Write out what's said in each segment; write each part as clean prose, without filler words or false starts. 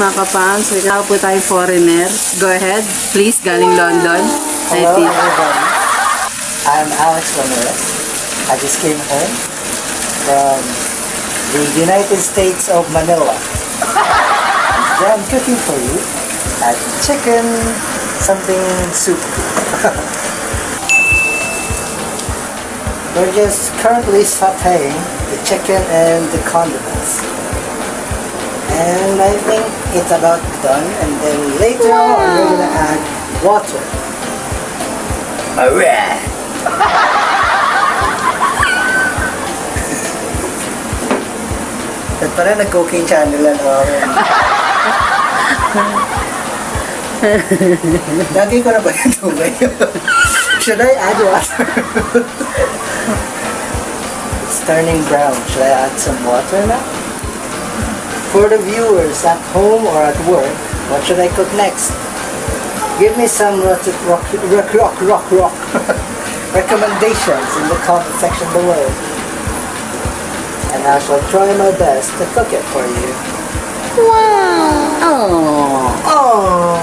mga Kafamz. May po tayong foreigner. Go ahead, please. Galing London. Hello everybody. I'm Alex Ramirez. I just came home from the United States of Manila. Yeah, I'm cooking for you a chicken something soup. We're just currently sauteing the chicken and the condiments. And I think it's about done, and then later on we're gonna add water. Alright! At pala nag-cooking channel lang ako. Lagi ko na ba yung tubay? Should I add water? It's turning brown. Should I add some water now? For the viewers at home or at work, what should I cook next? Give me some recommendations in the comment section below. And I shall try my best to cook it for you. Wow! Oh! Oh!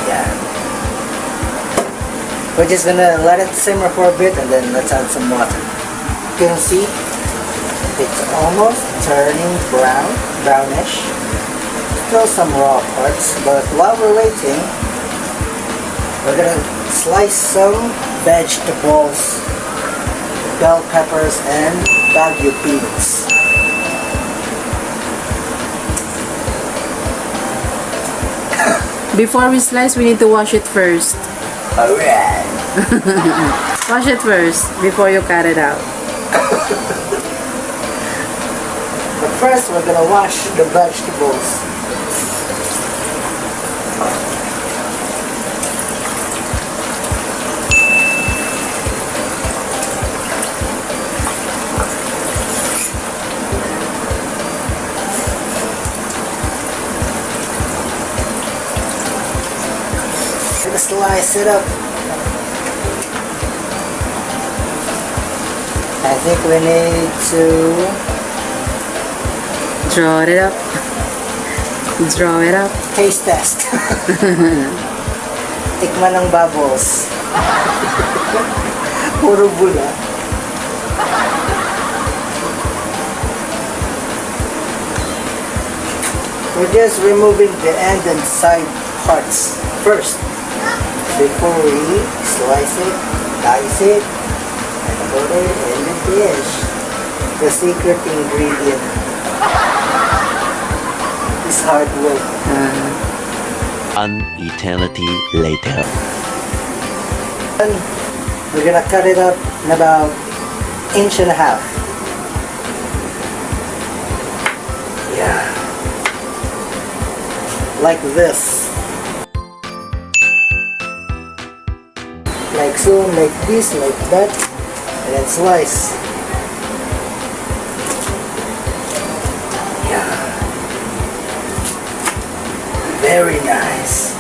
Yeah. We're just gonna let it simmer for a bit and then let's add some water. You can see it's almost turning brownish. Still some raw parts, but while we're waiting, we're gonna slice some vegetables, bell peppers, and bagu beans. Before we slice, we need to wash it first. Alright. Wash it first before you cut it out. But first, we're gonna wash the vegetables. Gonna slice it up. I think we need to Draw it up. Draw it up. taste test. Tikman ng bubbles. Puro bula. We're just removing the end and side parts first before we slice it, dice it, and put it in the dish. The secret ingredient is hard work. An eternity later. And we're gonna cut it up in about 1.5 inches. Yeah. Like this. Like so, like this, like that. And then slice. Yeah. Very nice.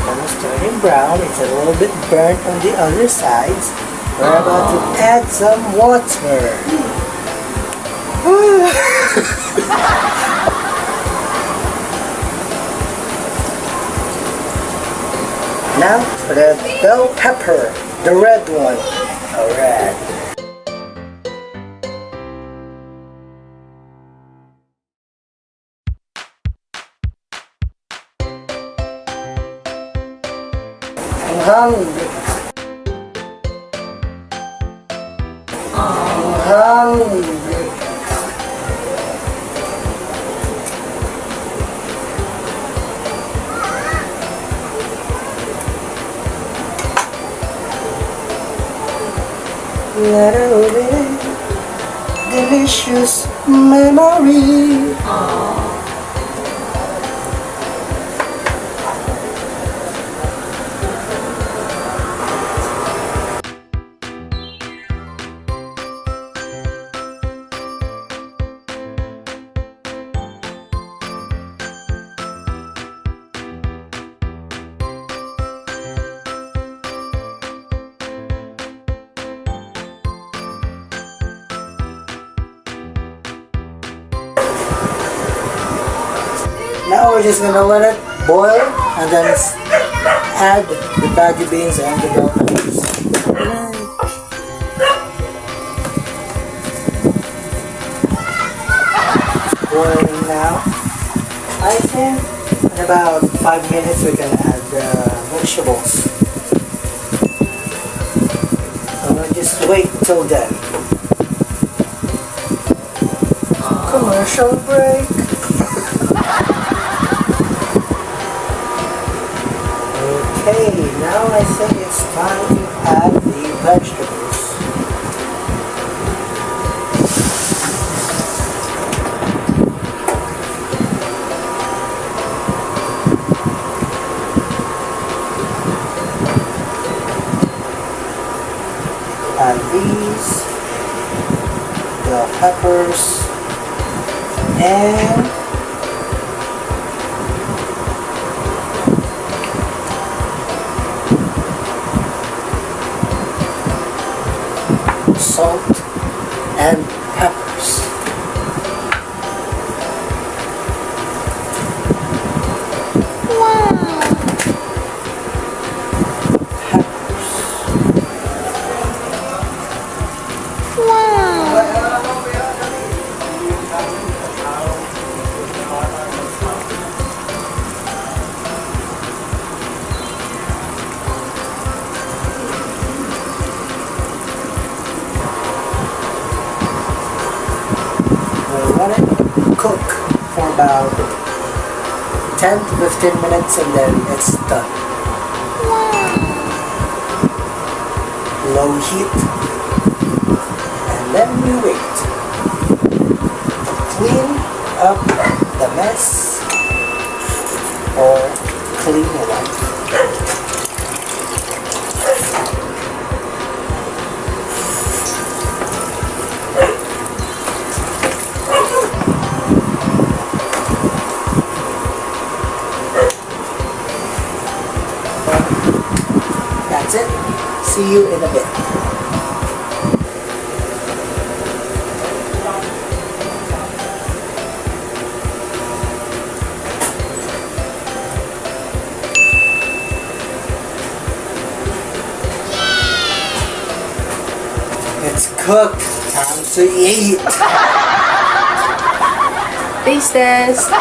Almost turning brown. It's a little bit burnt on the other sides. We're about to add some water. Now for the bell pepper, the red one. Alright. I'm hungry. I'm hungry. Delicious memory. Now we're just gonna let it boil and then add the baggy beans and the bell peppers. Boiling now. I think in about 5 minutes we can add the vegetables. So we'll just wait till then. Commercial break. Okay, now I think it's time to add the vegetables. Add these, the peppers, and salt and peppers. Let it cook for about 10 to 15 minutes and then it's done. Low heat, and then we wait. Clean up the mess or clean it up. That's it. See you in a bit. It's cooked. Time to eat. Taste test.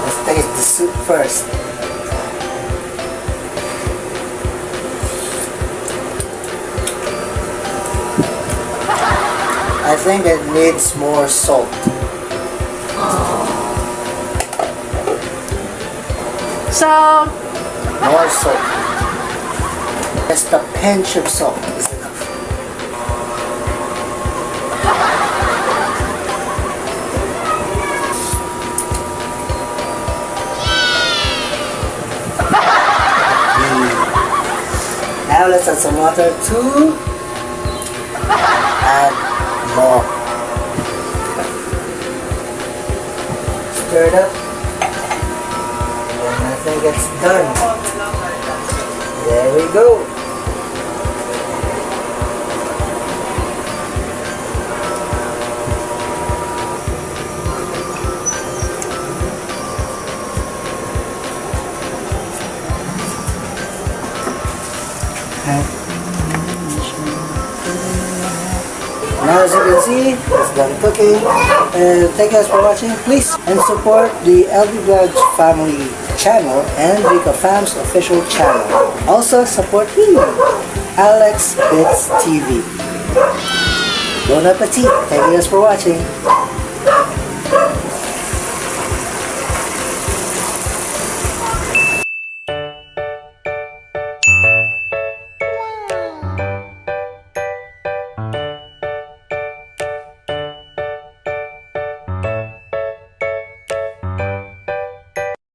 Let's taste the soup first. I think it needs more salt. So, More salt. Just a pinch of salt is enough. Now let's add some water to add more. Stir it up. And I think it's done. There we go. Now as you can see, it's done cooking. And thank you guys for watching. Please and support the LB Vlogs family channel and the Kafamz official channel. Also support me, Alex Bits TV. Bon appetit. Thank you guys for watching.